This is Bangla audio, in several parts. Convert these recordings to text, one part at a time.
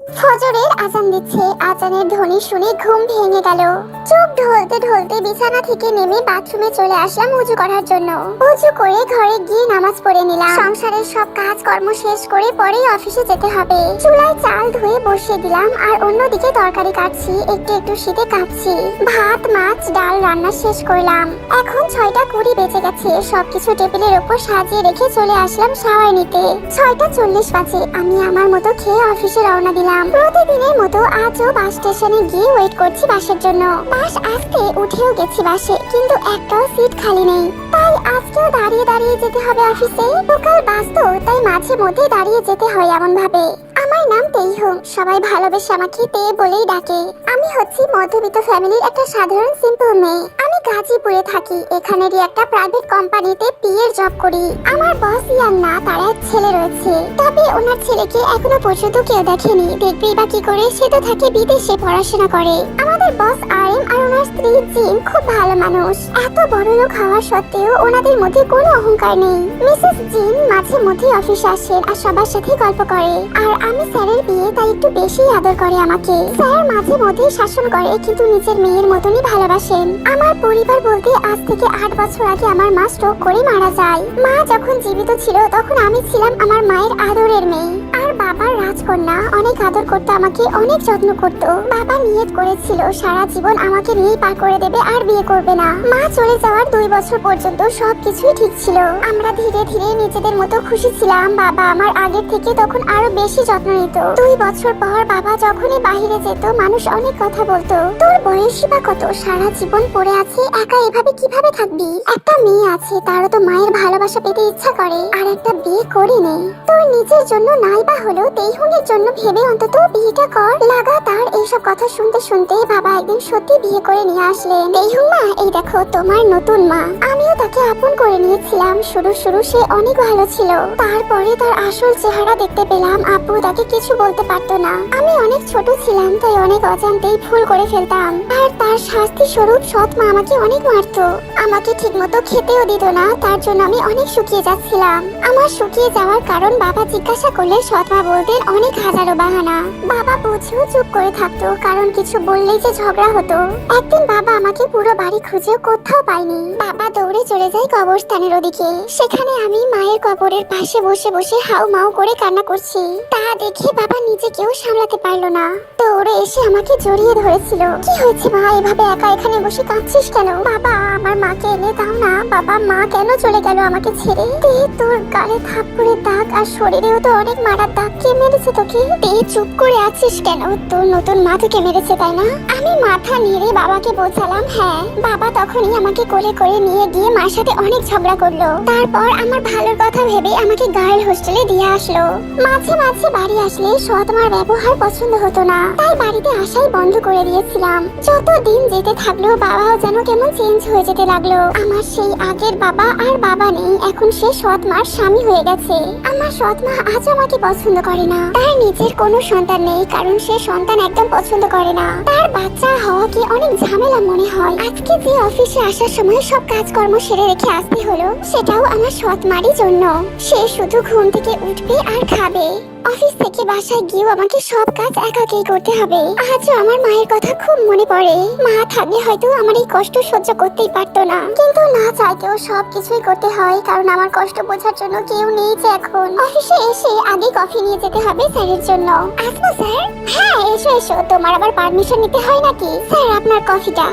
ফজরের আজান দিচ্ছে। আজানের ধ্বনি শুনে ঘুম ভেঙে গেল। চোখ ঢলতে ঢলতে বিছানা থেকে নেমে বাথরুমে চলে আসলাম উজু করার জন্য। উজু করে ঘরে গিয়ে নামাজ পড়ে নিলাম। সংসারের সব কাজ কর্ম শেষ করে পরেই অফিসে যেতে হবে। চুলায় চাল ধুয়ে বসিয়ে দিলাম আর অন্যদিকে তরকারি কাটছি। একটু একটু শীতে কাঁপছি। ভাত মাছ ডাল রান্না শেষ করলাম। এখন 6টা 20 বেজে গেছে। সবকিছু টেবিলের উপর সাজিয়ে রেখে চলে আসলাম শাওয়ার নিতে। 6টা 40 বাজে। আমি আমার মতো খেয়ে অফিসে রওনা দিলাম। প্রতিদিনের মতো আজও বাস স্টেশনে গিয়ে ওয়েট করছি বাসের জন্য। বাস আসতে উঠেও গেছি বাসে, কিন্তু একটাও সিট খালি নেই। তাই আজকেও দাঁড়িয়ে দাঁড়িয়ে যেতে হবে অফিসে। লোকাল বাস তো, তাই মাঝে মধ্যে দাঁড়িয়ে যেতে হয় এমন ভাবে। আমার নাম তেইহুম, সবাই ভালোবেসে আমাকে তে বলেই ডাকে। আমি হচ্ছি মধ্যবিত্ত ফ্যামিলির একটা সাধারণ সিম্পল মেয়ে। আমি গাজীপুরে থাকি। এখানেরই একটা প্রাইভেট কোম্পানিতে পিএর জব করি। আমার বস ইয়ান না, তার এক ছেলে রয়েছে। তবে ওনার ছেলেকে এখনো পর্যন্ত কেউ দেখেনি। দেখবেই বা কি করে, সে তো থাকে বিদেশে পড়াশোনা করে। আমাদের বস আরএম আর ওনার স্ত্রী জিন খুব ভালো মানুষ। এত বড় লোক হওয়া সত্ত্বেও ওনাদের মধ্যে কোনো অহংকার নেই। মিসেস জিন মাঝে মধ্যে অফিসে আসেন আর সবার সাথে গল্প করে। আর আমি স্যারের বিয়ে, তাই একটু বেশি আদর করে আমাকে। স্যার মাঝে মধ্যে শাসন করে, কিন্তু নিজের মেয়ের মতনই ভালোবাসেন। আমার পরিবার বলতে আজ থেকে 8 বছর আগে আমার মা স্ট্রোক করে মারা যায়। মা যখন জীবিত ছিল তখন আমি ছিলাম আমার মায়ের আদরের মেয়ে। আর বাবার রাজকন্যা। অনেক আদর করতো আমাকে, অনেক যত্ন করতো। বাবা নিয়ত করেছিল সারা জীবন আমাকে নিয়েই পার করে দেবে আর বিয়ে করবে না। মা চলে যাওয়ার 2 বছর পর্যন্ত সবকিছুই ঠিক ছিল। আমরা ধীরে ধীরে নিজেদের মতো খুশি ছিলাম। বাবা আমার আগের থেকে তখন আরো বেশি যত্ন নিত। 2 বছর পর বাবা যখনই বাহিরে যেত, মানুষ অনেক কথা বলতো। তোর বয়সই বা কত, সারা জীবন পড়ে আছে একা, এভাবে কিভাবে থাকবি? একটা মেয়ে আছে, তারও তো মায়ের ভালোবাসা পেতে ইচ্ছা করে। আর একটা বিয়ে করে নে। তোর নিজের জন্য নাই বা হলো, তেইহুনের জন্য ভেবে অন্তত বিয়েটা কর। লাগাতার এইসব কথা শুনতে শুনতে বাবা একদিন সত্যি বিয়ে করে নিয়ে আসলেন। তেইহুন মা, এই দেখো তোমার নতুন মা। আমিও তাকে আপন করে নিয়েছিলাম। শুরু সে অনেক ভালো ছিল। তারপরে তার আসল চেহারা দেখতে পেলাম। আব্বু তাকে কিছু বলতে পারতো না। আমি অনেক ছোট ছিলাম, তাই অনেক অজান্তেই ভুল করে ফেলতাম। আর তার শাস্তি স্বরূপ সৎ মা আমাকে অনেক মারতো। আমাকে ঠিক মতো খেতেও দিত না। তার জন্য আমি অনেক শুকিয়ে যাচ্ছিলাম। আমার শুকিয়ে যাওয়ার কারণ বাবা জিজ্ঞাসা করলে সৎ মা বলতেন অনেক হাজারো বাহানা। বাবা বুঝেও চুপ করে থাকতো, কারণ কিছু বললেই যে ঝগড়া হতো। একদিন বাবা আমাকে পুরো বাড়ি খুঁজেও কোথাও পাইনি। বাবা দৌড়ে চলে যায় কবরস্থানের ওদিকে। সেখানে আমি মায়ের কবরের পাশে বসে বসে হাউ মাউ করে কান্না করছি। তা দেখে বাবা নিজেকেও সামলাতে পারলো না। দৌড়ে এসে আমাকে জড়িয়ে ধরেছিল। কি হয়েছে মা, এভাবে একা এখানে বসে কাঁদছিস কেন? বাবা আমার মাকে এনে দাও না। বাবা মা কেন চলে গেল আমাকে ছেড়ে? তে তোর গালে থাপ্পড়ের দাগ আর শরীরেও তো অনেক মারার দাগ। কে মেরেছে তোকে? তে চুপ করে আছিস কেন? তোর নতুন মা তোকে মেরেছে তাই না? আমি মাথা নেড়ে বাবাকে বোঝালাম হ্যাঁ। বাবা তখনই আমাকে কোলে করে নিয়ে গিয়ে মার সাথে অনেক ঝগড়া করলো। তারপর আমার ভালোর কথা ভেবে আমাকে গার্ল হোস্টেলে দিয়ে আসলো। মাঝে মাঝে বাড়ি আসলে সৎ মার ব্যবহার পছন্দ হতো না, তাই বাড়িতে আসাই বন্ধ করে দিয়েছিলাম। যত দিন যেতে থাকলো বাবাও যেন কেমন চেঞ্জ হয়ে যেতে লাগলো। আমার সেই আগের বাবা আর বাবা নেই। এখন সে সৎ মার স্বামী হয়ে গেছে। আমার সৎ মা আজ আমাকে পছন্দ করে না। তার নিজের কোনো সন্তান নেই, কারণ সে সন্তান একদম পছন্দ করে না। তার বাচ্চা হওয়াকে অনেক ঝামেলা মনে হয়। আজকে যে অফিসে আসার সময় সব কাজকর্ম সেরে রেখে আসতে হলো, সেটাও আমার সৎ মারই জন্য। সে শুধু ঘুম থেকে উঠবে আর খাবে। অফিস থেকে বাসায় গিয়েও আমাকে সব কাজ একাকেই করতে হবে। আজও আমার মায়ের কথা খুব মনে পড়ে। মা থাকলে হয়তো আমার এই কষ্ট সহ্য করতেই পারতো না, কিন্তু না চাইতেও সব কিছুই করতে হয়, কারণ আমার কষ্ট বোঝার জন্য কেউ নেই যে এখন। অফিসে এসে আগে কফি নিয়ে যেতে হবে স্যারের জন্য। আসবো স্যার? হ্যাঁ এসো এসো, তোমার আবার পারমিশন নিতে হয় নাকি? স্যার আপনার কফিটা।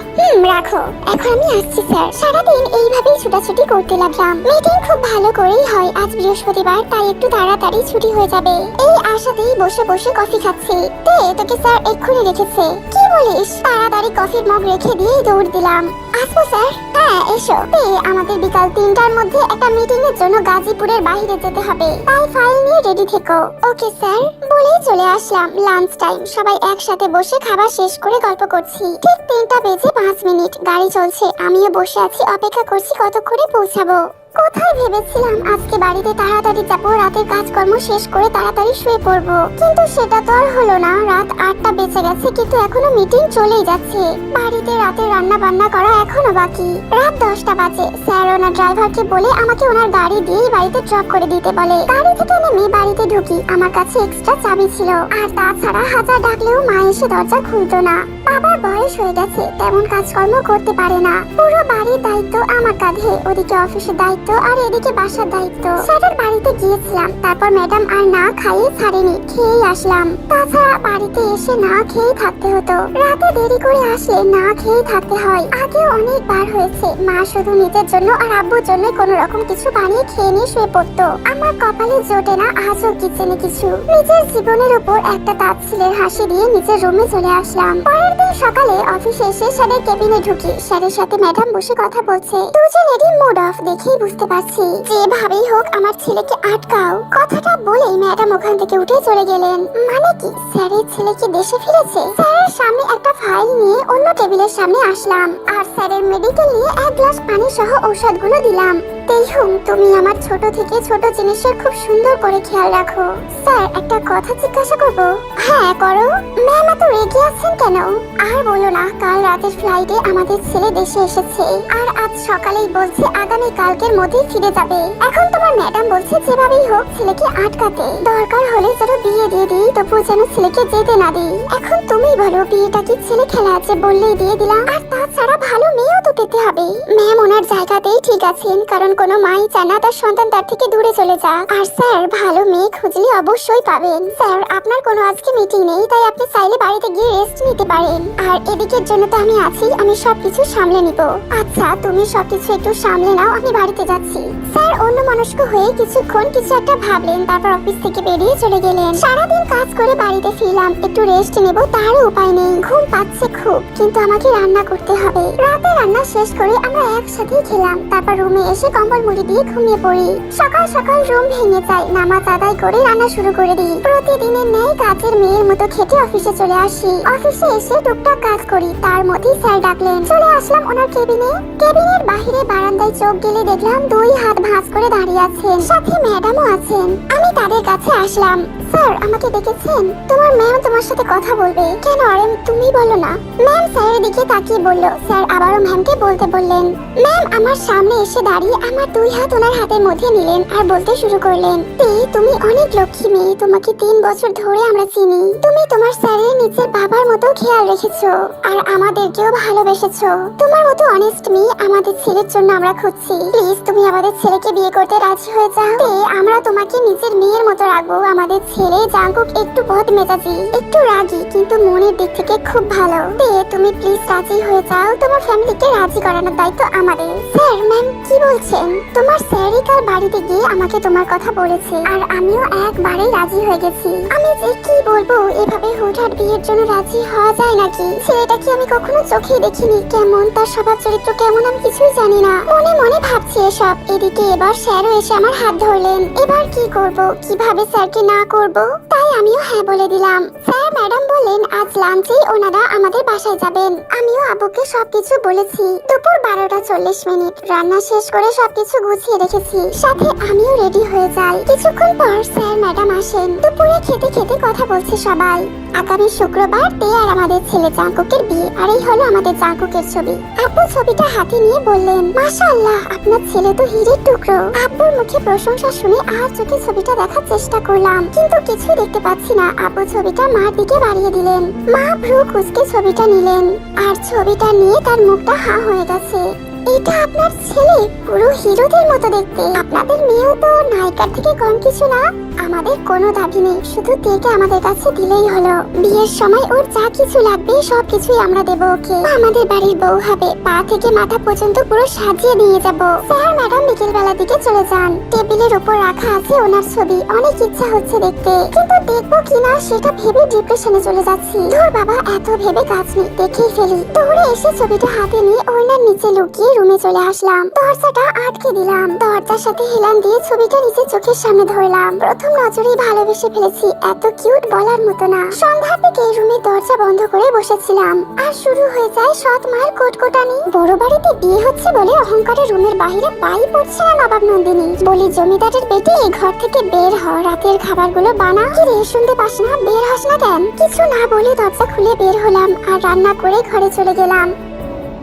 রাখো, এখন আমি আসছি স্যার। সারাদিন এইভাবেই ছুটাছুটি করতে লাগলাম। মিটিং খুব ভালো করেই হয়। আজ বৃহস্পতিবার, তাই একটু তাড়াতাড়ি ছুটি হয়ে যাবে। এই আশাতেই বসে বসে কফি খাচ্ছি। তে তোকে স্যার এক্ষুনি রেখেছে। কি বলিস? তাড়াতাড়ি কফির মগ রেখে দিয়ে দৌড় দিলাম। আসবো স্যার? হ্যাঁ এসো। তে আমাদের বিকাল 3টার মধ্যে একটা মিটিং এর জন্য গাজীপুরের বাইরে যেতে হবে, তাই ফাইল নিয়ে রেডি থেকো। ওকে স্যার বলেই চলে আসলাম। লাঞ্চ টাইম, সবাই একসাথে বসে খাবার শেষ করে গল্প করছি। ঠিক 3টা বেজে 5 মিনিট। গাড়ি চলছে, আমিও বসে আছি, অপেক্ষা করছি কতক্ষণে পৌঁছাবো। কোথায় ভেবেছিলাম আজকে বাড়িতে তাড়াতাড়ি যাবো, রাতের কাজকর্ম শেষ করে তাড়াতাড়ি শুয়ে পড়বো, কিন্তু সেটা তো আর হলো না। রাত 8টা বেজে গেছে, কিন্তু এখনো মিটিং চলেই যাচ্ছে। বাড়িতে রাতে রান্না বান্না করা এখনো বাকি। রাত 10টা বাজে। স্যার ওনার ড্রাইভারকে বলে আমাকে ওনার গাড়ি দিয়ে বাড়িতে ড্রপ করে দিতে বলে। গাড়ি থেকে নেমে বাড়িতে ঢুকি। আমার কাছে এক্সট্রা চাবি ছিল, আর তাছাড়া হাজার ডাকলেও মা এসে দরজা খুলতো না। বাবার বয়স হয়ে গেছে, তেমন কাজকর্ম করতে পারে না। পুরো বাড়ির দায়িত্ব আমার কাঁধে। ওদিকে অফিসের দায়িত্ব আর এদিকে বাসার দায়িত্ব। স্যারের বাড়িতে গিয়েছিলাম, তারপর ম্যাডাম আর না খাইয়ে ছাড়েনি, খেয়েই আসলাম। তাছাড়া বাড়িতে এসে না খেয়ে থাকতে হতো। রাতে দেরি করে আসলে না খেয়ে থাকতে হয়। আগে অনেকবার হয়েছে মা শুধু নিজের জন্য আর আব্বুর জন্য কোনো রকম কিছু বানিয়ে খেয়ে নিয়ে শুয়ে পড়তো। আমার কপালে জোটে না আজও কিচেনে কিছু। নিজের জীবনের উপর একটা তাচ্ছিলের হাসি দিয়ে নিজের রুমে চলে আসলাম। পরের দিন সকালে অফিসে এসে স্যারের কেবিনে ঢুকি। স্যারের সাথে ম্যাডাম বসে কথা বলছে। দুজনেরই মুড অফ দেখেই বুঝতে পারছি যেভাবেই হোক আমার ছেলেকে আটকাও। কথাটা বলেই ম্যাডাম ওখান থেকে উঠে চলে গেলেন। মানে কি স্যারের ছেলে কি দেশে ফিরেছে? স্যারের সামনে একটা ফাইল নিয়ে অন্য টেবিলের সামনে আসলাম, আর স্যারের মেডিকেল নিয়ে এক গ্লাস পানি সহ ঔষধগুলো দিলাম। তেইহুম, তুমি আমার ছোট থেকে ছোট জিনিসের খুব সুন্দর করে খেয়াল রাখো। স্যার, একটা কথা জিজ্ঞাসা করবো? হ্যাঁ করো। ম্যাম এত রেগে আছেন কেন? আর বলো না, কাল রাতের ফ্লাইটে আমাদের ছেলে দেশে এসেছে, আর আজ সকালেই বলছে আগামী কালকের মধ্যেই ফিরে যাবে। এখন তোমার ম্যাডাম বলছে যেভাবেই হোক ছেলেকে আটকাতে, দরকার হলে যেন বিয়ে দিয়ে দিই, তবু যেন ছেলেকে যেতে না দিই। এখন তুমি বলো, বিয়েটা কি ছেলে খেলা আছে? বললেই দিয়ে দিলাম। আর তাছাড়া ভালো মেয়েও তো পেতে হবে। ম্যাম ওনার জায়গাতেই ঠিক আছেন, কারণ কোনো মাই চায় না তার সন্তান তার থেকে দূরে চলে যাক। আর স্যার, ভালো মেয়ে খুঁজলে অবশ্যই পাবেন। স্যার, আপনার কোনো আজকে মিটিং নেই, তাই আপনি চাইলে বাড়িতে গিয়ে রেস্ট নিতে পারেন। আর এদিকের জন্য তো আমি আছি, আমি সবকিছু সামলে নিব। আচ্ছা, তুমি সবকিছু একটু সামলে নাও, আমি বাড়িতে যাচ্ছি। স্যার অন্য মনস্ক হয়ে কিছুক্ষণ কিছু একটা ভাবলেন, তারপর অফিস থেকে বেরিয়ে চলে গেলেন। সারাদিন কাজ করে বাড়িতে ফিরলাম, একটু রেস্ট নেব তারও উপায় নেই। ঘুম পাচ্ছে খুব, কিন্তু আমাকে রান্না করতে হবে। রাতে রান্না শেষ করে আমরা একসাথেই খেলাম, তারপর রুমে এসে কম্বল মুড়ি দিয়ে ঘুমিয়ে পড়ি। সকাল সকাল রুম ভেঙে যায়, নামাজ আদায় করে রান্না শুরু করে দিই। প্রতিদিনের ন্যায় কাজের মেয়ের মতো খেটে অফিসে চলে আসি। অফিসে এসে টুকটাক কাজ করি, তার মধ্যেই স্যার ডাকলেন। চলে আসলাম ওনার কেবিনে। কেবিনের বাহিরে বারান্দায় চোখ গেলে দেখলাম 2 হাত ভাঁজ করে দাঁড়িয়ে আছেন, সাথে ম্যাডামও আছেন। আমি তাদের কাছে আসলাম। স্যার, আমাকে ডেকেছেন? তোমার ম্যাম তোমার সাথে কথা বলবে। কেন? আরে তুমি বলো না। ম্যাম স্যারের দিকে তাকিয়ে বলল। স্যার আবারও ম্যামকে বলতে বললেন। ম্যাম আমার সামনে এসে দাঁড়িয়ে আমার 2 হাত ওনার হাতের মধ্যে নিলেন আর বলতে শুরু করলেন, তুমি অনেক লক্ষ্মী মেয়ে, তোমাকে 3 বছর ধরে আমরা চিনি। তুমি তোমার স্যারের নিজের বাবার মতো খেয়াল রেখেছো, আর আমাদেরকেও ভালোবেসেছো। তোমার মতো অনেস্ট মেয়ে আমাদের ছেলের জন্য আমরা খুঁজছি। প্লিজ তুমি আমাদের ছেলেকে বিয়ে করতে রাজি হয়ে যাও। আমরা তোমাকে নিজের মেয়ের মতো রাখবো। আমাদের ছেলে জাঙ্কুক একটু বদমেজাজি, একটু রাগী, কিন্তু মনের দিক থেকে খুব ভালো। তুমি প্লিজ রাজি হয়ে যাও। তোমার ফ্যামিলিকে রাজি করানোর দায়িত্ব আমাদের। স্যার, ম্যাম কি বলছেন? তোমার স্যারই কাল বাড়িতে গিয়ে আমাকে তোমার কথা বলেছে, আর আমিও একবারেই রাজি হয়ে গেছি। আমি যে কি বলবো, এভাবে হুটহাট বিয়ের জন্য রাজি হওয়া যায় নাকি? ছেলেটাকে আমি কখনো চোখে দেখিনি, কেমন তার স্বভাব চরিত্র কেমন আমি কিছুই জানি না। মনে মনে ভাবছি এসব। এদিকে এবার স্যারও এসে আমার হাত ধরলেন। এবার কি করব, কিভাবে স্যারকে না করব? তাই আমিও হ্যাঁ বলে দিলাম। স্যার ম্যাডাম বললেন আজ লাঞ্চেই ওনারা আমাদের বাসায় যাবেন। আমিও আব্বুকে সবকিছু বলেছি। দুপুর 12:40 রান্না শেষ করে সবকিছু গুছিয়ে রেখেছি, সাথে আমিও রেডি হয়ে যাই। কিছুক্ষণ পর স্যার ম্যাডাম আসেন। দুপুরে খেতে খেতে কথা বলছে সবাই। আগামী শুক্রবার আর আমাদের ছেলে জাঙ্কুকের বিয়ে, আর এই হলো আমাদের জাঙ্কুকের ছবি। আব্বু ছবিটা হাতে নিয়ে বললেন, মাশাআল্লাহ, আপনার ছেলে তো হীরের টুকরো। আব্বুর মুখে প্রশংসা শুনে আর চোখে ছবিটা দেখার চেষ্টা করলাম, কিন্তু কিছুই দেখতে পাচ্ছি না। আব্বু ছবিটা মার দিকে বাড়িয়ে দিলেন। মা ভ্রু কুঁচকে ছবিটা নিলেন, আর ছবিটা নিয়ে তার মুখটা হাঁ হয়ে গেছে। এটা আপনার ছেলে? পুরো হিরোদের মতো দেখতে। আপনাদের মেয়েও তো নায়িকার থেকে কম কিছু না। আমাদের কোনো দাবি নেই, শুধু তেকে আমাদের কাছে দিলেই হলো। বিয়ের সময় ওর যা কিছু লাগবে সবকিছুই আমরা দেবো ওকে। আমাদের বাড়ির বউ হবে, পা থেকে মাথা পর্যন্ত পুরো সাজিয়ে নিয়ে যাব। স্যার ম্যাডাম বিকেল বেলা দিকে চলে যান। টেবিলের উপর রাখা আছে ওনার ছবি। অনেক ইচ্ছা হচ্ছে দেখতে, কিন্তু দেখবো কিনা সেটা ভেবে ডিপ্রেশনে চলে যাচ্ছি। ধুর বাবা, এত ভেবে কাজ নেই, দেখেই ফেলি। দৌড়ে এসে ছবিটা হাতে নিয়ে ওনার নিচে লুকিয়ে রুমে চলে আসলাম। দরজাটা আটকে দিলাম। দরজার সাথে হেলান দিয়ে ছবিটা নিজের চোখের সামনে ধরলাম। প্রথম প্রথম নজরেই ভালোবেসে ফেলেছি, এত কিউট বলার মতো না। সন্ধ্যার দিকে রুমের দরজা বন্ধ করে বসেছিলাম আর শুরু হয়ে যায় সৎ মায়ের কোটকোটানি। বড় বাড়িতে বিয়ে হচ্ছে বলে অহংকারে রুমের বাইরে পাই পড়ছে না নবাব নন্দিনী। বলি জমিদারের বেটি ঘর থেকে বের হ, রাতের খাবারগুলো বানা। কি রে শুনতে পাস না? বের হস না কেন? কিছু না বলে দরজা খুলে বের হলাম আর রান্না করে ঘরে চলে গেলাম।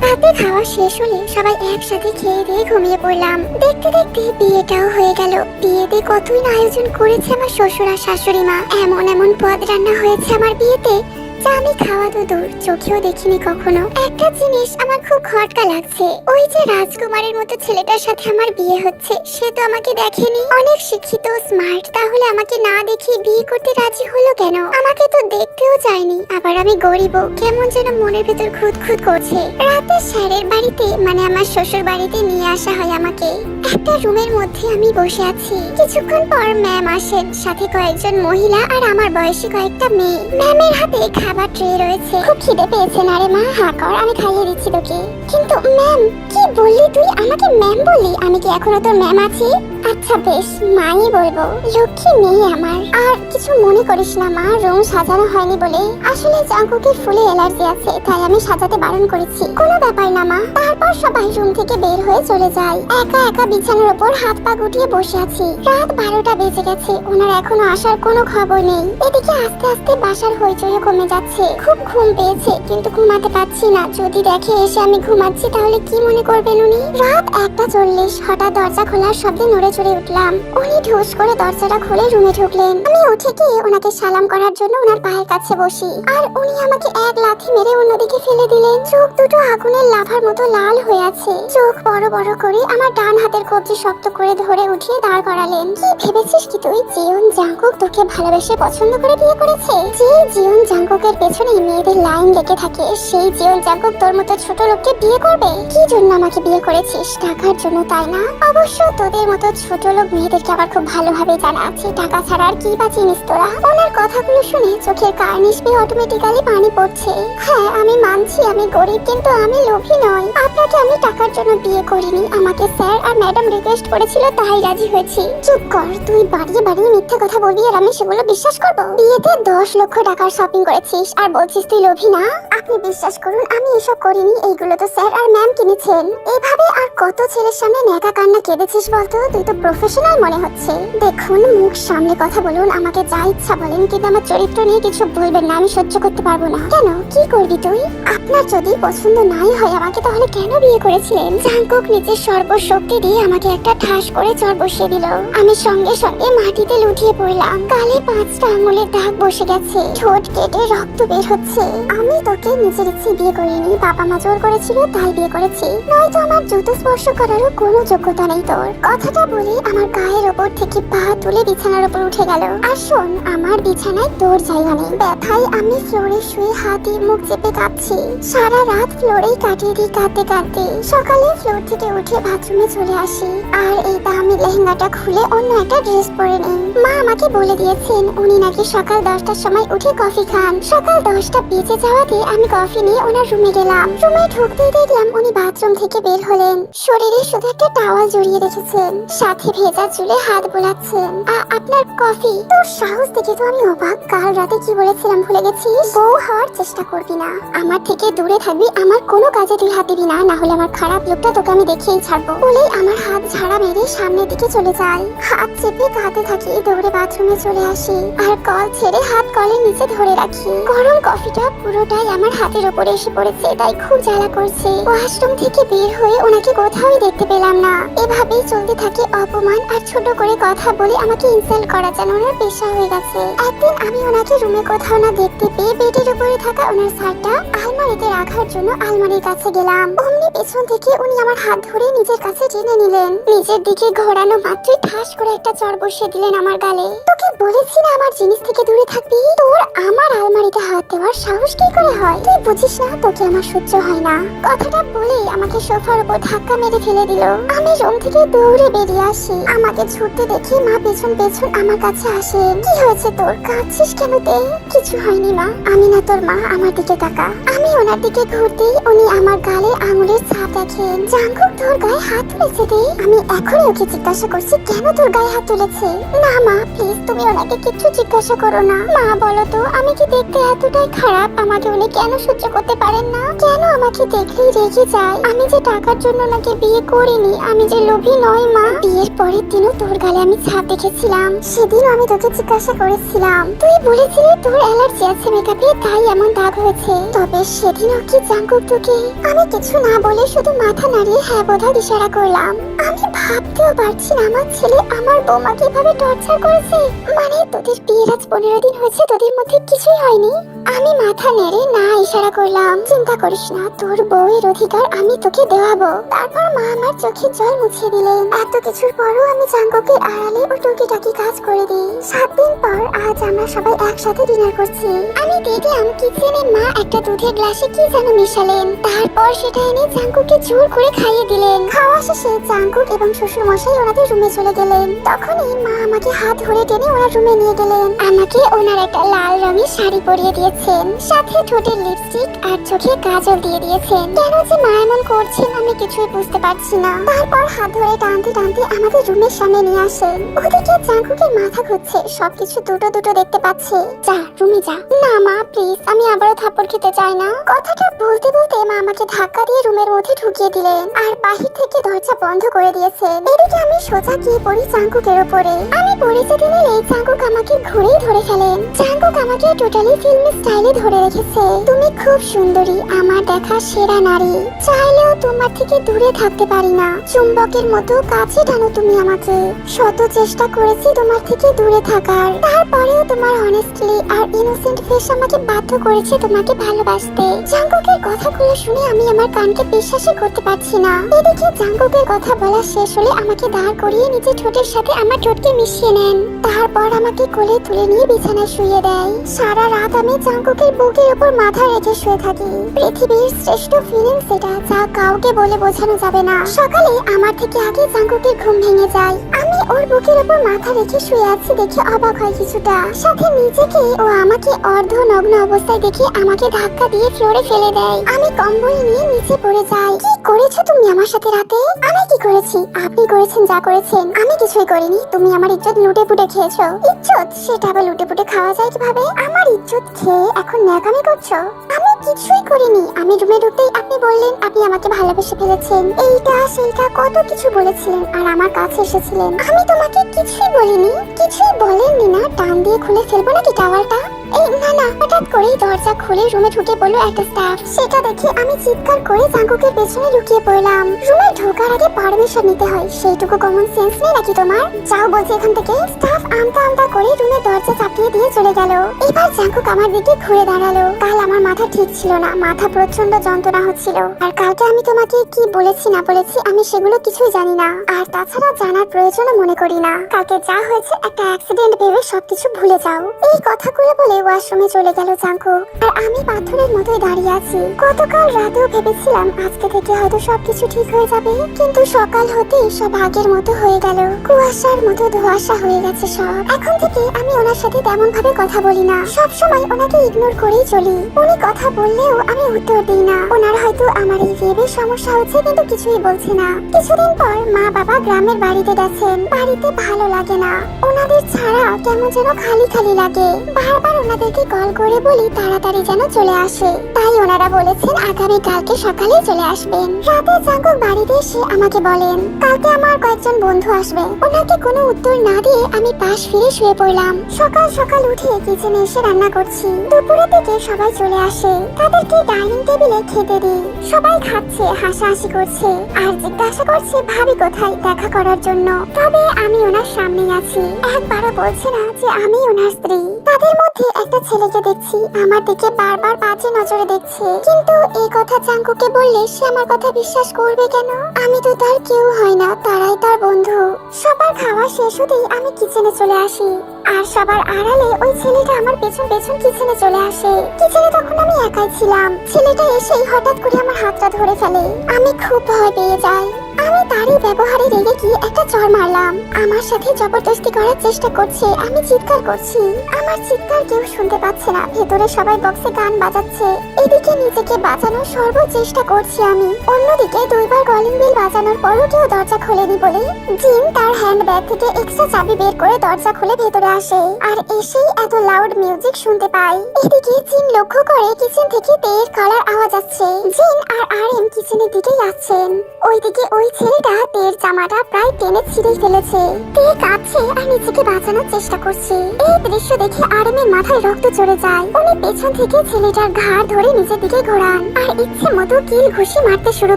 রাতে খাওয়া শেষ হলে সবাই একসাথে খেয়ে দিয়ে ঘুমিয়ে পড়লাম। দেখতে দেখতে বিয়েটাও হয়ে গেল। বিয়েতে কতই না আয়োজন করেছে আমার শ্বশুর আর শাশুড়ি মা। এমন এমন পদ রান্না হয়েছে আমার বিয়েতে যা আমি খাওয়া তো দূর, চোখেও দেখিনি কখনো। একটা জিনিস আমার খুব খটকা লাগছে, ওই যে রাজকুমারের মতো ছেলেটার সাথে আমার বিয়ে হচ্ছে, সে তো আমাকে দেখেনি। অনেক শিক্ষিত স্মার্ট, তাহলে আমাকে না দেখে বিয়ে করতে রাজি হলো কেন? আমাকে তো দেখতেও চায়নি। আবার আমি গরিব, কেমন যেন মনের ভেতর খুঁতখুত করছে। রাতে স্যারের বাড়িতে মানে আমার শ্বশুর বাড়িতে নিয়ে আসা হয় আমাকে। একটা রুমের মধ্যে আমি বসে আছি। কিছুক্ষণ পর ম্যাম আসেন, সাথে কয়েকজন মহিলা আর আমার বয়সী কয়েকটা মেয়ে। ম্যামের হাতে খাবার ট্রে রয়েছে। খুব খিদে পেয়েছে না রে মা? হা কর, আমি খাইয়ে দিচ্ছি তোকে। কিন্তু ম্যাম, কি বললি তুই? আমাকে ম্যাম বললি? আমি কি এখনো তোর ম্যাম আছি? আচ্ছা বেশ, মাই বলবো। লক্ষ্মী মেয়ে আমার। আর কিছু মনে করিস না মা, রুম সাজানো হয়নি বলে। আসলে জাঙ্কুকের ফুলে অ্যালার্জি আছে, তাই আমি সাজাতে বারণ করেছি। কোনো ব্যাপার না মা। তারপর সবাই রুম থেকে বের হয়ে চলে যায়। একা একা বিছানার উপর হাত পা গুটিয়ে বসে আছি। রাত 12টা বেজে গেছে, ওনার এখনো আসার কোনো খবর নেই। এদিকে আস্তে আস্তে বাসার হইচই কমে যাচ্ছে। খুব ঘুম পেয়েছে, কিন্তু ঘুমাতে পারছি না। যদি দেখে এসে আমি ঘুমাচ্ছি তাহলে কি মনে করবেন উনি? রাত 1:40, হঠাৎ দরজা খোলার শব্দে নড়ে চড়ে উঠলাম। উনি ঢুস করে দরজাটা খুলে রুমে ঢুকলেন। আমি উঠে গিয়ে ওনাকে সালাম করার জন্য ওনার পায়ের কাছে বসি, আর উনি আমাকে এক লাথি মেরে অন্যদিকে ফেলে দিলেন। চোখ দুটো আগুনের লাভার মতো লাল হয়ে আছে। চোখ বড় বড় করে আমার ডান হাতের কবজি শক্ত করে ধরে উঠিয়ে দাঁড় করালেন। কি ভেবেছিস কি তুই জিওন জাঙ্কুক তোকে ভালোবেসে পছন্দ করে বিয়ে করেছে? যে জিওন জাঙ্কুকের পেছনে মেয়েদের লাইন লেগে থাকে, সেই জিওন জাঙ্কুক তোর মতো ছোট লোককে বিয়ে করবে? কি জন্য আমাকে বিয়ে করেছিস? টাকার জন্য, তাই না? অবশ্য তোদের মতো ছোট লোক মেয়েদেরকে আবার খুব ভালোভাবে জানা আছে টাকা ছাড়া আর কি বা চিনিস তোরা। ওনার কথাগুলো শুনে চোখের কার্নিশ বেয়ে অটোমেটিক্যালি পানি পড়ছে। হ্যাঁ আমি মানছি আমি গরিব, কিন্তু আমি লোভী নই। আপনাকে আমি টাকার জন্য বিয়ে করিনি, আমাকে স্যার আর ম্যাডাম রিকোয়েস্ট করেছিল তাই রাজি হয়েছি। চুপ কর, তুই বাড়িয়ে বাড়িয়ে মিথ্যে কথা বলবি আর আমি সেগুলো বিশ্বাস করব? বিয়েতে 10 লক্ষ টাকার শপিং করেছিস আর বলছিস তুই লোভী না? আপনি বিশ্বাস করুন আমি এসব করিনি, এইগুলো তো স্যার আর ম্যাম কিনেছেন। এভাবে আর কত ছেলের সামনে নেকা কান্না কেঁদেছিস বলতো? তুই তো প্রফেশনাল মনে হচ্ছে। দেখুন মুখ সামলে কথা বলুন, আমাকে যা ইচ্ছা বলেন, কিন্তু আমার চরিত্র নিয়ে কিছু বলবেন না, আমি সহ্য করতে পারবো না। কেন, কি করবি তুই? আপনার যদি পছন্দ নাই হয় আমাকে, তাহলে কেন বিয়ে করেছিলেন? জাঙ্কুক নিজের সর্বশক্তি দিয়ে আমাকে একটা ঠাস করে চর বসিয়ে দিল। আমি সঙ্গে সঙ্গে মাটিতে লুটিয়ে পড়লাম। গালে 5টা আঙুলের দাগ বসে গেছে, ঠোঁট কেটে রক্ত বের হচ্ছে। আমি তোকে নিজের ইচ্ছে বিয়ে করিনি, বাবা মা জোর করেছিল তাই বিয়ে করেছি, নয়তো আমার জুতো স্পর্শ করারও কোনো যোগ্যতা নেই তোর। কথাটা বলে আমার গায়ের ওপর থেকে পা তুলে বিছানার উপর উঠে গেল। আর শোন, আমার বিছানায় তোর জায়গা নেই। ব্যথায় আমি ফ্লোরে শুয়ে হাতে মুখ চেপে কাঁপছি। সারা রাত ফ্লোরেই কাটিয়ে দিই কাঁদতে কাঁদতে। সকালে ফ্লোর থেকে উঠে বাথরুমে চলে আসি আর এই দামি লেহেঙ্গাটা খুলে অন্য একটা ড্রেস পরে নেই। মা আমাকে বলে দিয়েছেন উনি নাকি সকাল 10টার সময় উঠে কফি খান। সকাল 10টা বেজে যাওয়াতে আমি কফি নিয়ে ওনার রুমে গেলাম। রুমে ঢুকতেই দেখলাম উনি বাথরুম থেকে বের হলেন। শরীরে শুধু একটা টাওয়াল জড়িয়ে রেখেছেন, সাথে ভেজা চুলে হাত বোলাচ্ছেন। আপনার কফি? তোর সাহস দেখে তো আমি অবাক। কাল রাতে কি বলেছিলাম ভুলে গেছিস? বউ হওয়ার চেষ্টা করবি না, আমার থেকে দূরে থাকবি, আমার কোনো কাজে তুই হাত দিবি না, না হলে আমার খারাপ লোকটা তোকে আমি দেখেই ছাড়বো। বলেই আমার হাত ঝাড়া মেরে সামনের দিকে চলে যায়। হাত চেপে কাঁদতে থাকি, দৌড়ে বাথরুমে চলে আসি আর কল ছেড়ে হাত কলের নিচে ধরে রাখি। গরম কফিটা পুরোটাই আমার হাতের উপরে এসে পড়েছে, তাই খুব জ্বালা করছে। ওয়াশরুম থেকে বের হয়ে ওনাকে কোথাও দেখতে পেলাম না। এভাবেই চলতে থাকে অপমান আর ছোট করে কথা বলে আমাকে ইনসাল্ট করা যেন ওনার পেশা হয়ে গেছে। একদিন আমি ওনাকে রুমে কোথাও না দেখতে পেয়ে বেডের উপরে থাকা ওনার শার্টটা আলমারিতে রাখার জন্য আলমারির কাছে গেলাম। অমনি পেছন থেকে উনি আমার হাত ধরে নিজের কাছে টেনে নিলেন। নিজের দিকে ঘোরানো মাত্রই ঠাস করে একটা চর বসিয়ে দিলেন আমার গালে। তোকে বলেছি না আমার জিনিস থেকে দূরে থাকবি? তোর আমার আলমারিতে হাত দেওয়ার সাহস কি করে হয়? তুই বুঝিস না তোকে আমার সহ্য হয় না। কথাটা বলেই আমাকে সোফার উপর ধাক্কা মেরে ফেলে দিল। আমি রুম থেকে দৌড়ে বেরিয়ে আসি। আমাকে ছুটতে দেখে মা পেছন পেছন আমার কাছে আসেন। কি হয়েছে তোর, কাঁদছিস কেন তে? কিছু হয়নি মা, আমি না তোর মা, আমার দিকে তাকা। আমি ওনার দিকে ঘুরতেই উনি আমার গালে আঙুলের ছাপ দেখেন। জাঙ্কুক তোর গায়ে হাত তুলেছে রে। আমি এখনই ওকে জিজ্ঞাসা করছি কেন তোর গায়ে হাত তুলেছে। না মা প্লিজ, তুমি ওনাকে কিছু জিজ্ঞাসা করো না। মা বলো তো, আমি কি দেখতে এতটাই খারাপ? আমাকে উনি কেন সহ্য করতে পারেন না? কেন আমাকে দেখলেই রেগে যায়? আমি যে টাকার জন্য ওনাকে বিয়ে করিনি, আমি যে লোভী নয় মা। বিয়ের পরের দিনও তোর গালে আমি ছাপ দেখেছিলাম, সেদিন আমি তোকে জিজ্ঞাসা করেছিলাম, তুই বলেছিলি তোর অ্যালার্জি আছে মেকআপে, তাই এমন দাগ হয়েছে। তবে সেদিনও কি জাঙ্কুক তোকে? আমি কিছু না বলে শুধু মাথা নাড়িয়ে হ্যাঁ বোধহয় ইশারা করলাম। আমি ভাবতেও পারছি না আমার ছেলে আমার বৌমা কিভাবে টর্চার করেছে। মানে তোদের বিয়ের আজ 15 দিন হয়েছে, তোদের মধ্যে কিছুই হয়নি? আমি মাথা নেড়ে না ইশারা করলাম। চিন্তা করিস না, তোর বউয়ের অধিকার আমি তোকে দেওয়াবো। তারপর মা আমার চোখে জল মুছে দিলেন। এত কিছুর পরও আমি জাঙ্কুকের আড়ালে ও টুকিটাকি কাজ করে দিই। 7 দিন পর আজ আমরা সবাই একসাথে ডিনার করছি। আমি দেখলাম কিচেনে মা একটা দুধের গ্লাসে কি যেন মিশালেন, তারপর সেটা এনে জাঙ্কুককে জোর করে খাইয়ে দিলেন। খাওয়া শেষে জাঙ্কুক এবং শ্বশুর মশাই ওনাদের রুমে চলে গেলেন। তখনই মা আমাকে হাত ধরে টেনে ওনার রুমে নিয়ে গেলেন। আমাকে ওনার একটা লাল রঙের শাড়ি পরিয়ে দিয়েছেন, সাথে ঠোঁটে লিপস্টিক আর চোখে কাজল দিয়ে দিয়েছেন। কেন যে মা এমন করছেন আমি কিছুই বুঝতে পারছি না। তারপর হাত ধরে টানতে টানতে আমাদের রুমের সামনে নিয়ে আসেন। ওদিকে জাঙ্কুকের মাথা ঘুরছে, সবকিছু দুটো দুটো দেখতে পাচ্ছে। যা রুমে যা। না মা প্লিজ, আমি আবারও থাপ্পড় খেতে চাই না। কথাটা বলতে বলতে মা আমাকে ধাক্কা দিয়ে রুমের মধ্যে ঢুকিয়ে দিলেন আর বাহির থেকে দরজা বন্ধ করে দিয়েছেন। এদিকে আমি সোজা গিয়ে পড়ি জাঙ্কুকের উপরে। আমি পড়ে যেতে নিলে জাঙ্কুক আমাকে ঘুরেই ধরে ফেলেন। জাঙ্কুক আমাকে টোটালি ফিল্মি স্টাইলে ধরে রেখেছে। তুমি খুব সুন্দরী, আমার দেখা সেরা নারী। চাইলেও তোমার থেকে দূরে থাকতে পারি না। চুম্বকের মতো কাছে টানো তুমি আমাকে। শত চেষ্টা করেছি তোমার থেকে দূরে থাকার, তারপরেও তোমার অনেস্টলি আর ইনোসেন্ট ফেস আমাকে বাধ্য করেছে তোমাকে ভালোবাসতে। জাঙ্কুকের কথাগুলো শুনে আমি আমার কানকে বিশ্বাসই করতে পারছি না। এদিকে জাঙ্কুকের কথা বলা শেষ হলে আমাকে দাঁড় করিয়ে নিজের ঠোঁটের সাথে আমার ঠোঁটকে মিশিয়ে নেন। তারপর আমাকে কোলে তুলে নিয়ে বিছানায় শুইয়ে দেয়। সারা রাত আমি জাঙ্কুকের বুকের উপর মাথা রেখে শুয়ে থাকি। পৃথিবীর শ্রেষ্ঠ ফিলিং সেটা, যা কাউকে বলে বোঝানো যাবে না। সকালে আমার থেকে আগে জাঙ্কুকের ঘুম ভেঙে যায়। আমি ওর বুকের উপর মাথা রেখে শুয়ে আছি দেখে অবাক হয় কিছুটা, সাথে নিজেকে ও আমাকে অর্ধ নগ্ন অবস্থায় দেখে আমাকে ধাক্কা দিয়ে ফ্লোরে ফেলে দেয়। আমি কম্বল নিয়ে নিচে পড়ে যাই। কি করেছো তুমি আমার সাথে রাতে? আমি কি করেছি? আপনি করেছেন যা করেছেন। আমি কিছুই করিনি। তুমি আমার ইজ্জত লুটে পুটে খেয়েছো। ইজ্জত? সেটা আবার লুটে পুটে খাওয়া যায় কিভাবে? আমার ইজ্জত খেয়ে এখন ন্যাকামি করছো? আমি কিছুই করিনি। আমি রুমে ঢুকতেই আপনি বললেন আপনি আমাকে ভালোবেসে ফেলেছেন, এইটা সেইটা কত কিছু বলেছিলেন আর আমার কাছে এসেছিলেন। আমি তোমাকে কিছুই বলিনি। কিছুই বলেননি না? টান দিয়ে খুলে ফেলবো নাকি টাওয়ালটা? এই না না, হঠাৎ করেই দরজা খুলে রুমে ঢুকে পড়লো একটা স্টাফ। সেটা দেখে আমি চিৎকার করে জাঙ্কুকের পেছনে লুকিয়ে পড়লাম। রুমে ঢোকার আগে পারমিশন নিতে হয়, সেইটুকু কমন সেন্স নেই নাকি তোমার? যাও বলছি এখান থেকে। স্টাফ আমতা আমতা করে রুমে দরজা চাপিয়ে দিয়ে চলে গেল। এবার জাঙ্কুক আমার দিকে ঘুরে দাঁড়ালো। কাল আমার মাথা ঠিক ছিল না, মাথা প্রচন্ড যন্ত্রণা হচ্ছিল। আর কালকে আমি তোমাকে কি বলেছি না বলেছি আমি সেগুলো কিছুই জানি না, আর তাছাড়া জানার প্রয়োজনও মনে করি না। কালকে যা হয়েছে একটা অ্যাক্সিডেন্ট ভেবে সবকিছু ভুলে যাও। এই কথাগুলো বলে ওয়াশরুমে চলে গেল জাঙ্কুক। আর আমি পাথরের মতোই দাঁড়িয়ে আছি। গতকাল রাতেও ভেবেছিলাম আজকে থেকে হয়তো সবকিছু ঠিক হয়ে যাবে, কিন্তু সকাল হতেই সব আগের মতো হয়ে গেল। কুয়াশার মতো ধোঁয়াশা হয়ে গেছে সব। এখন থেকে আমি ওনার সাথে তেমন ভাবে কথা বলি না, সব সময় ওনাকে ইগনোর করেই চলি। উনি কথা বললেও আমি উত্তর দিই না। ওনার হয়তো আমার এই ভেবে সমস্যা হচ্ছে, কিন্তু কিছুই বলছে না। কিছুদিন পর মা বাবা গ্রামের বাড়িতে গেছেন। বাড়িতে ভালো লাগে না, ওনাদের ছাড়া কেমন যেন খালি খালি লাগে। বারবার ওনাদেরকে কল করে বলি তাড়াতাড়ি যেন চলে আসে, তাই ওনারা বলেছেন আগামী কালকে সকালে চলে আসবেন। রাতে জাঙ্কুক বাড়িতে এসে আমাকে বলেন কালকে আমার কয়েকজন বন্ধু আসবে। ওনাকে কোনো উত্তর না দিয়ে আমি পাশ ফিরে শুয়ে পড়লাম। সকাল সকাল উঠে কিচেনে এসে রান্না করছি। দুপুরের দিকে সবাই চলে আসে, তাদেরকে ডাইনিং টেবিলে খেতে দিই। সবাই খাচ্ছে, হাসাহাসি করছে আর জিজ্ঞাসা করছে ভাবি কোথায়, দেখা করার জন্য। তবে আমি ওনার সামনেই আছি, একবারও বলছে না যে আমি ওনার স্ত্রী। তাদের মধ্যে একটা ছেলেকে দেখছি আমার দিকে বারবার বাজে নজরে দেখছে, কিন্তু এই কথা জাঙ্কুকে বললে সে আমার কথা বিশ্বাস করবে কেন? আমি তো তার কেউ হয় না, তারাই তার বন্ধু। সবার খাওয়া শেষ হতেই আমি কিচেনে চলে আসি। আর সবার আড়ালে ওই ছেলেটা আমার পেছন পেছন কিচেনে চলে আসে। কিচেনে তখন আমি একাই ছিলাম। ছেলেটা এসেই হঠাৎ করে আমার হাতটা ধরে ফেলে। আমি খুব ভয় পেয়ে যাই। আমি তারই ব্যবহারে রেগে গিয়ে একটা চড় মারলাম। আমার সাথে জবরদস্তি করার চেষ্টা করছে। আমি চিৎকার করছি। আমার চিৎকার কেউ শুনতে পাচ্ছে না। ভেতরে সবাই বক্সে গান বাজাচ্ছে। এদিকে নিজেকে বাঁচানোর সর্ব চেষ্টা করছি আমি। অন্যদিকে দুইবার কলিং বেল বাজানোর পরও কেউ দরজা খোলেনি বলে জিন তার হ্যান্ডব্যাগ থেকে এক্সট্রা চাবি বের করে দরজা খুলে ভেতরে আসে। আর এসেই এত লাউড মিউজিক শুনতে পাই। এদিকে জিন লক্ষ্য করে কিচেন থেকে তেয়ের গলার আওয়াজ আসছে। জিন আর আরএম কিচেনের দিকেই আসছেন। ওইদিকে ওই ছেলেটা তেয়ের জামাটা প্রায় টেনে ছিঁড়ে ফেলেছে। তে কাঁদছে আর নিজেকে বাঁচানোর চেষ্টা করছে। এই দৃশ্য দেখে আরএমের মাথায় রক্ত চড়ে যায়। উনি পেছন থেকে ছেলেটার ঘাড় ধরে নিজের দিকে ঘোরান আর ইচ্ছে মতো কিল ঘুষি মারতে শুরু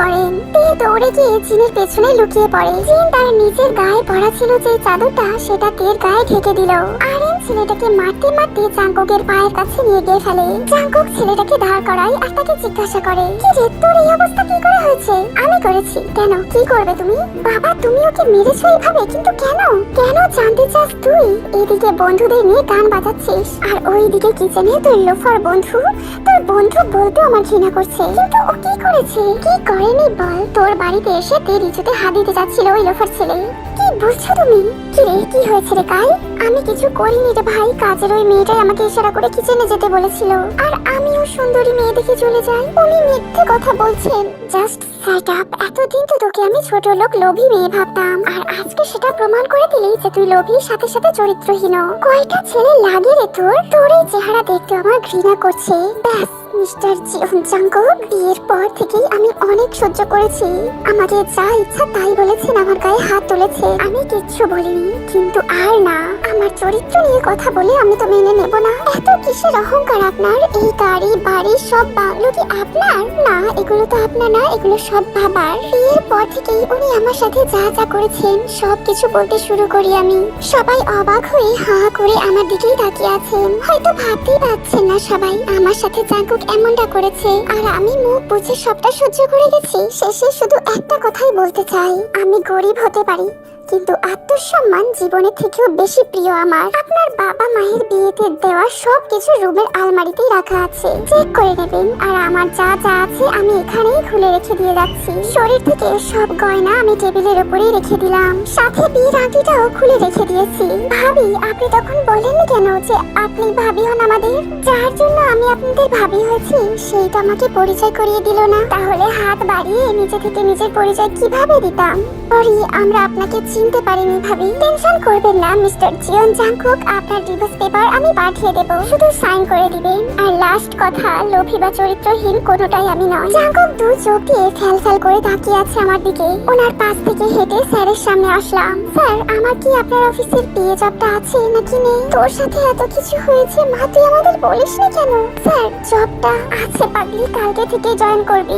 করেন। তে দৌড়ে গিয়ে জিনের পেছনে লুকিয়ে পড়ে। জিন তার নিজের গায়ে পড়া ছিল যে চাদরটা সেটা তের গায়ে ঢেকে দিল। আরএম ছেলেটাকে মারতে মারতে জাঙ্কুকের পায়ের কাছে নিয়ে গিয়ে ফেলে। জাঙ্কুক ছেলেটাকে দাঁড় করায় আর তাকে জিজ্ঞাসা করে, কি রে তোর এই অবস্থা কি করে হয়েছে? আমি করেছি। কেন, কি করবে তুমি? বাবা তুমি ওকে মেরেছো এইভাবে, কিন্তু কেন? কেন জানতে চাস তুই? এদিকে বন্ধুদের নিয়ে গান বাজাচ্ছিস আর ওইদিকে কিচেনে তোর লোফার বন্ধু, তোর বন্ধু বলতে আমার ঘৃণা করছে। কিন্তু ও কি করেছে? কি করেনি বল? তোর বাড়িতে এসে তের ইজ্জতে হাত দিতে যাচ্ছিল ওই লোফার ছেলে। কি বলছো তুমি? কি রে, কি হয়েছে রে কাল? আমি কিছু করিনি রে ভাই। কাজের ওই মেয়েটাই আমাকে ইশারা করে কিচেনে যেতে বলেছিল আর আমিও সুন্দরী মেয়ে দেখে চলে যাই। উনি মিথ্যে কথা বলছেন। Just set up. এতদিন তো তোকে আমি ছোট লোক লোভী মেয়ে ভাবতাম, আর আজকে সেটা প্রমাণ করে দিলি যে তুই লোভী সাথে সাথে চরিত্রহীন। কয়টা ছেলে লাগে রে তোর? তোর এই চেহারা দেখতে আমার ঘৃণা করছে। ব্যাস মিস্টার জিওন জাঙ্কুক, বিয়ের পর থেকেই আমি অনেক সহ্য করেছি। আমাকে যা ইচ্ছা তাই বলেছেন, আমার গায়ে হাত তুলেছে, আমি কিচ্ছু বলিনি। কিন্তু আর না, আমার চরিত্র নিয়ে কথা বলে আমি তো মেনে নেব না। এত কিসের অহংকার আপনার? এই গাড়ি বাড়ি সব বাংলো কি আপনার? না, এগুলো তো আপনার না, এগুলো সব বাবার। বিয়ের পর থেকেই উনি আমার সাথে যা যা করেছেন সব কিছু বলতে শুরু করি আমি। সবাই অবাক হয়ে হা করে আমার দিকেই তাকিয়ে আছেন। হয়তো ভাবতেই পারছেন না সবাই আমার সাথে জাঙ্কুক এমনটা করেছে, আর আমি মুখ বুঝে সবটা সহ্য করে গেছি। শেষে শুধু একটা কথাই বলতে চাই, আমি গরিব হতে পারি কিন্তু আত্মসম্মান জীবনের থেকেও বেশি প্রিয় আমার। আপনার বাবা মায়ের বিয়েতে দেওয়া সবকিছু রুমের আলমারিতেই রাখা আছে, চেক করে নেবেন। আর আমার যা যা আছে আমি এখানেই খুলে রেখে দিয়ে যাচ্ছি। শরীর থেকে সব গয়না আমি টেবিলের উপরেই রেখে দিলাম, সাথে বিয়ের আংটিটাও খুলে রেখে দিয়েছি। ভাবি, আপনি তখন বলেননি কেন যে আপনি ভাবি হন আমাদের? যার জন্য আমি আপনাদের ভাবি হয়েছি সেই তো আমাকে পরিচয় করিয়ে দিল না। তাহলে হাত বাড়িয়ে নিজে থেকে নিজের পরিচয় কিভাবে দিতাম? সরি, আমরা আপনাকে চিনতে পারিনি ভাবি। টেনশন করবেন না মিস্টার জিওন জাঙ্কুক, আপনার ডিভোর্স পেপার আমি পাঠিয়ে দেব, শুধু সাইন করে দিবেন। আর লাস্ট কথা, লোভী বা চরিত্রহীন কোনোটাই আমি নয়। জাঙ্কুক দু চোখ দিয়ে ফ্যাল ফ্যাল করে তাকিয়ে আছে আমার দিকে। ওনার পাশ থেকে হেঁটে স্যারের সামনে আসলাম। স্যার, আমার কি আপনার অফিসের বিয়ে জবটা আছে নাকি নেই? তোর সাথে এত কিছু হয়েছে মা, তুই আমাদের বলিসনি কেন? স্যার, জবটা আছে পাগলি, কালকে থেকে জয়েন করবি।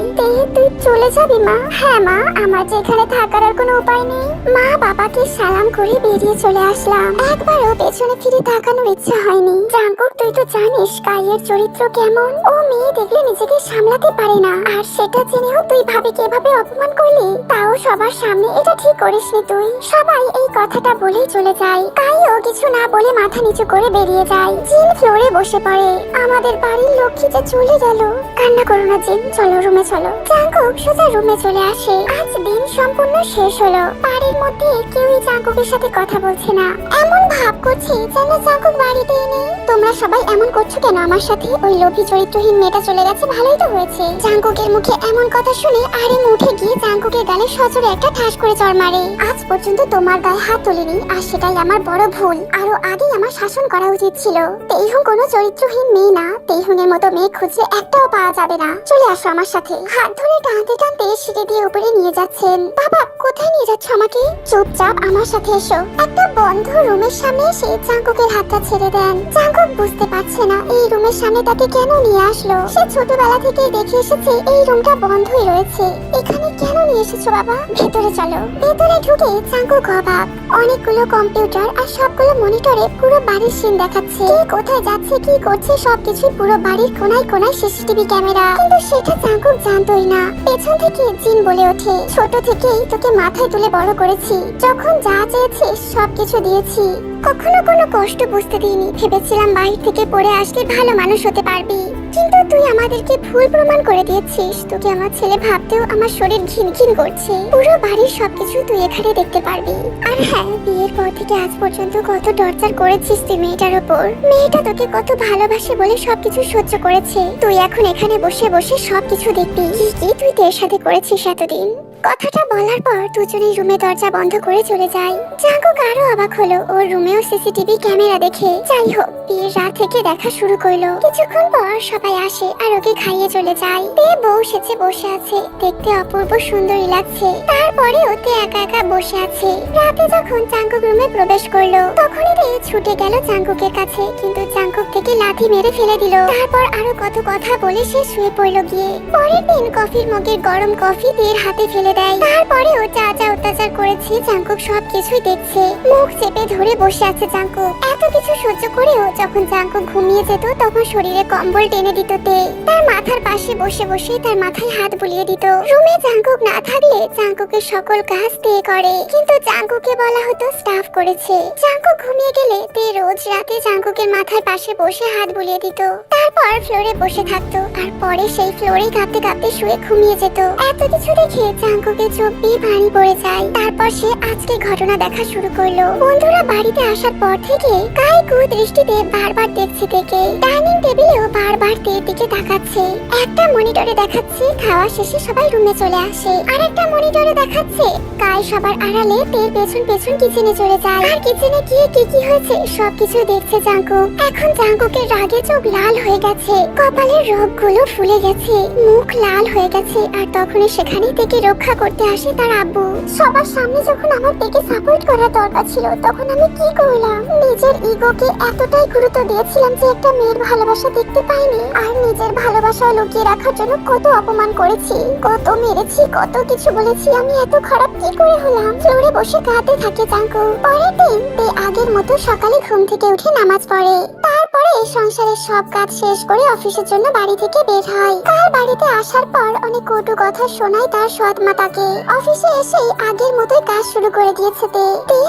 তুই চলে যাবি মা? হ্যাঁ মা, আমার যে এখানে থাকার আর কোনো উপায় নেই। মা বাবাকে সালাম করে বেরিয়ে চলে আসলাম। একবারও পেছনে ফিরে তাকানোর ইচ্ছা হয়নি। জাঙ্কুক, তুই তো জানিস কাইয়ের চরিত্র কেমন। ও মেয়ে দেখলে নিজেকে সামলাতে পারে না, আর সেটা জেনেও তুই ভাবিকে এভাবে অপমান করলি, তাও সবার সামনে। এটা ঠিক করিসনি তুই। সবাই এই কথাটা বলেই চলে যায়। কাইও কিছু না বলে মাথা নিচু করে বেরিয়ে যায়। জিন ফ্লোরে বসে পড়ে। আমাদের বাড়ির লক্ষ্মী যে চলে গেল। কান্না করো না জিন, চলো রুমে চলো। জাঙ্কুক সোজা রুমে চলে আসে। আজ দিন সম্পূর্ণ শেষ হলো। বাড়ির মধ্যে কেউই জাঙ্কুকের সাথে কথা বলছে না। এমন ভাব করছে যেন জাঙ্কুক বাড়িতেই নেই। তোমরা সবাই এমন করছো কেন আমার সাথে? ওই লোভী চরিত্রহীন মেয়েটা চলে গেছে, ভালোই তো হয়েছে। জাঙ্কুকের মুখে এমন কথা শুনে আরএম উঠে গিয়ে জাঙ্কুকের গালে সজোরে একটা ঠাস করে চড় মারে। আজ পর্যন্ত তোমার গায়ে হাত তুলিনি, আর সেটাই আমার বড় ভুল। আরো আগেই আমার শাসন করা উচিত ছিল। তেইহুং কোনো চরিত্রহীন মেয়ে না। তেইহুংয়ের মতো মেয়ে খুঁজলে একটাও পাওয়া যাবে না। চলে আসো আমার সাথে। হাত ধরে টানতে টানতে সিঁড়ি দিয়ে উপরে নিয়ে যাচ্ছেন। বাবা, কোথায় নিয়ে যাচ্ছ আমাকে? চুপচাপ আমার সাথে এসো। একটা বন্ধ রুমের সামনে এসে জাঙ্কুকের হাতটা ছেড়ে দেন। জাঙ্কুক বুঝতে পারছে না এই রুমের সামনে তাকে কেন নিয়ে আসলো। সে ছোটবেলা থেকে দেখে এসেছে এই রুমটা বন্ধই রয়েছে। এখানে কেন নিয়ে এসেছো বাবা? ভেতরে চলো। ভেতরে ঢুকে জাঙ্কুক অবাক। অনেকগুলো কম্পিউটার আর সবগুলো মনিটরে পুরো বাড়ির সিন দেখাচ্ছে। কে কোথায় যাচ্ছে, কি করছে সবকিছুই পুরো বাড়ির কোনায় কোনায় সিসিটিভি ক্যামেরা। কিন্তু সেটা জাঙ্কুক জানতোই না। পেছন থেকে জিন বলে ওঠে, ছোট থেকেই তোকে মাথায় তুলে বড় করেছি, যখন যা চেয়েছিস সবকিছু দিয়েছি, কখনো কোনো কষ্ট বুঝতে দিইনি। ভেবেছিলাম বাইরে থেকে পড়ে আসলে ভালো মানুষ হতে পারবি, কিন্তু তুই আমাদেরকে ভুল প্রমাণ করে দিয়েছিস। তোকে আমার ছেলে ভাবতেও আমার শরীর ঘিন ঘিন করছে। পুরো বাড়ির সবকিছু তুই এখানে দেখতে পারবি। আর হ্যাঁ, বিয়ের পর থেকে আজ পর্যন্ত কত টর্চার করেছিস তুই মেয়েটার উপর। মেয়েটা তোকে কত ভালোবাসে বলে সবকিছু সহ্য করেছে। তুই এখন এখানে বসে বসে সবকিছু দেখবি কি কি তুই তোর সাথে করেছিস এতদিন। কথাটা বলার পর দুজনেই রুমে দরজা বন্ধ করে চলে যায়। জাঙ্কুক আরো অবাক হলো, ওর রুমেও সিসিটিভি ক্যামেরা দেখে। যাই হোক, বিয়ের রাত থেকে দেখা শুরু করলো। কিছুক্ষণ পর সবাই আসে আর ওকে খাইয়ে চলে যায়। তে বউ সেজে বসে আছে, দেখতে অপূর্ব সুন্দরী লাগছে। তারপরে ওতে একা একা বসে আছে। রাতে যখন জাঙ্কুক রুমে প্রবেশ করলো, তখনই তে ছুটে গেল জাঙ্কুকের কাছে, কিন্তু জাঙ্কুক থেকে লাথি মেরে ফেলে দিল। তারপর আরো কত কথা বলে সে শুয়ে পড়লো গিয়ে। পরের দিন কফির মগের গরম কফি তের হাতে ফেলে দেয়। তারপরে ও যা যা অত্যাচার করেছে জাঙ্কুক সবকিছুই দেখছে। মুখ চেপে ধরে বসে আছে জাঙ্কুক। এত কিছু সহ্য করেও যখন জাঙ্কুক ঘুমিয়ে যেত, তখন শরীরে কম্বল টেনে দিত তে। তার মাথার পাশে বসে বসে তার মাথায় হাত বুলিয়ে দিত। রুমে জাঙ্কুক না থাকলে জাঙ্কুকের সকল কাজ তে করে, কিন্তু জাঙ্কুকে বলা হতো স্টাফ করেছে। জাঙ্কুক ঘুমিয়ে গেলে তে রোজ রাতে জাঙ্কুকের মাথার পাশে বসে হাত বুলিয়ে দিত। তারপর ফ্লোরে বসে থাকতো, আর পরে সেই ফ্লোরে কাঁপতে কাঁপতে শুয়ে ঘুমিয়ে যেত। এত কিছু দেখে জাঙ্কুকের চোখ দিয়ে পানি পড়ে যায়। তারপর সে আজকে ঘটনা দেখা শুরু করলো। বন্ধুরা বাড়িতে আসার পর থেকে কাই দৃষ্টিতে বারবার দেখছে তেকে। ডাইনিং টেবিলেও বারবার তের দিকে তাকাচ্ছে। একটা মনিটরে দেখাচ্ছে খাওয়া শেষে সবাই রুমে চলে আসে, আর একটা মনিটরে দেখাচ্ছে কাই সবার আড়ালে তের পেছন পেছন কিচেনে চলে যায়। আর কিচেনে গিয়ে কি কি হয়েছে সবকিছু দেখছে জাঙ্কুক। এখন জাঙ্কুকের রাগে চোখ লাল হয়ে গেছে, কপালের রগগুলো ফুলে গেছে, মুখ লাল হয়ে গেছে। আর তখনই সেখানে থেকে রক্ষা করতে আসে তার আব্বু। সবার সামনে যখন আমার থেকে সাপোর্ট করার দরকার ছিল, তখন আমি কি করলাম? নিজের ইগোকে এতটাই গুরুত্ব দিয়েছিলাম যে একটা মেয়ের ভালোবাসা দেখতে পাইনি। আর নিজের ভালোবাসা লুকিয়ে রাখার জন্য কত অপমান করেছি, কত মেরেছি, কত কিছু বলেছি। আমি এত খারাপ কি করে হলাম? ফ্লোরে বসে কাঁদতে থাকে জাঙ্কুক। পরের দিন তে আগের মতো সকালে ঘুম থেকে উঠে নামাজ পড়ে। তারপরে সংসারের সব কাজ শেষ করে অফিসের জন্য বাড়ি থেকে বের হয়। কার বাড়িতে আসার পর অনেক কটু কথা শোনায় তার সৎ মাতাকে। অফিসে এসে আগের মতোই কাজ শুরু করে দিয়েছে তে।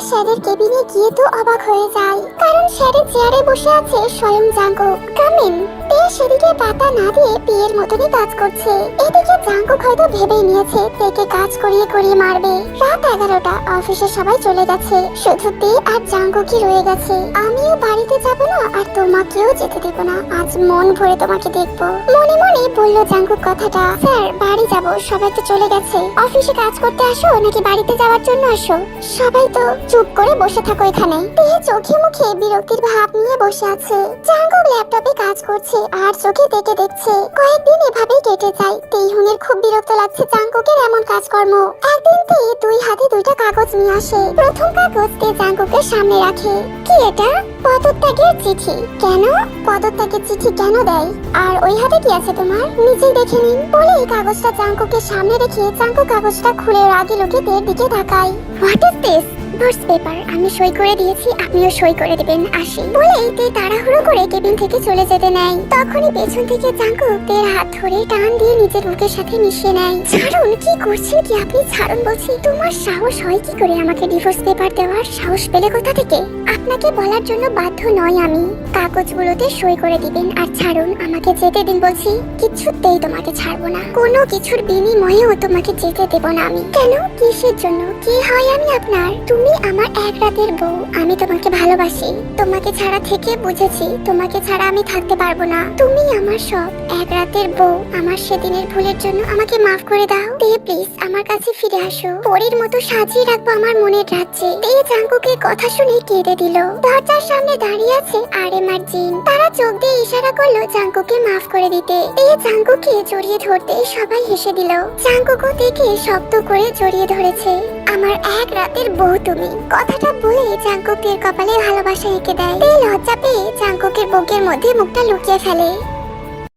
স্যারের কেবিনে গিয়ে তো অবাক হয়ে যায়, কারণ স্যারের চেয়ারে বসে আছে স্বয়ং জাঙ্কুক। কামিন তে সেদিকে পাতা না দিয়ে বিয়ের মতনই কাজ করছে। এদিকে জাঙ্কুক হয়তো ভেবেই নিয়েছে তেকে কাজ করিয়ে করিয়ে মারবে। রাত 11টা, অফিসে সবাই চলে গেছে, শুধু তে আর জাঙ্কুকই রয়ে গেছে। আমিও বাড়িতে যাব না আর তোমাকেও যেতে দেব না। আজ মন ভরে তোমাকে দেখবো। মনে মনে বলল জাঙ্কুক কথাটা। স্যার বাড়ি যাব, সবাই তো চলে গেছে। অফিসে কাজ করতে আসো নাকি বাড়িতে যাওয়ার জন্য আসো? সবাই তো চুপ করে বসে থাকো এখানে। তে চোখে মুখে বিরক্তির ভাব নিয়ে বসে আছে। জাঙ্কুক ল্যাপটপে কাজ করছে আর চোখে তেকে দেখছে। কয়েকদিন এভাবেই কেটে যায়। তেইহুনের খুব বিরক্ত লাগছে জাঙ্কুকের এমন কাজকর্ম। একদিন তে দুই হাতে দুইটা কাগজ নিয়ে আসে। প্রথম কাগজ তে জাঙ্কুকের সামনে রাখে। কি এটা? পদত্যাগের চিঠি। কেন? পদত্যাগের চিঠি কেন দেয়? আর ওই হাতে কি আছে তোমার? নিজেই দেখে নিন বলে এই কাগজটা জাঙ্কুকের সামনে রেখে জাঙ্কুক কাগজটা খুলে রাগে লোকে তের দিকে তাকায়। What is this? Divorce paper. আমি সই করে দিয়েছি, আপনিও সই করে দিবেন, আসি বলেই তে তাড়াহুড়ো করে কেবিন থেকে চলে যেতে নেয়। তখনই পেছন থেকে জাঙ্কুক তের হাত ধরে টান দিয়ে নিজের বুকের সাথে মিশিয়ে নেয়। ছাড়ুন, কি করছেন কি আপনি? ছাড়ুন বলছি। তোমার সাহস হয় কি করে আমাকে ডিভোর্স পেপার দেওয়ার? সাহস পেলে কোথা থেকে? আপনাকে বলার জন্য বাধ্য নয় আমি। কাগজগুলোতে সই করে দিবেন আর ছাড়ুন, আমাকে যেতে দিন বলছি। কিছুতেই তোমাকে ছাড়বো না, কোনো কিছুর বিনিময়েও তোমাকে যেতে দেব না আমি। কেন? কিসের জন্য? কি হয় আমি আপনার? তুমি আমার এক রাতের বউ, আমি তোমাকে ভালোবাসি। তোমাকে ছাড়া থেকে বুঝেছি তোমাকে ছাড়া আমি থাকতে পারবো না। তুমি আমার সব। এক রাতের বউ, আমার সেদিনের ভুলের জন্য আমাকে মাফ করে দাও। তে প্লিজ আমার কাছে ফিরে আসো। পরীর মতো সাজিয়ে রাখবো আমার মনের রাজ্যে। তে জাঙ্কুকের কথা শুনে কেঁদে দিল। দরজার সামনে দাঁড়িয়ে আছে আরএম আর জিন। তারা চোখ দিয়ে ইশারা করলো জাঙ্কুকে মাফ করে দিতে। তে জাঙ্কুকে জড়িয়ে ধরতে সবাই হেসে দিল। জাঙ্কুকও তেকে শক্ত করে জড়িয়ে ধরেছে। আমার এক রাতের বউ তুমি, কথাটা বলে জাঙ্কুকের কপালে ভালোবাসা এঁকে দেয়। তে লজ্জা পেয়ে জাঙ্কুকের বুকের মধ্যে মুখটা লুকিয়ে ফেলে।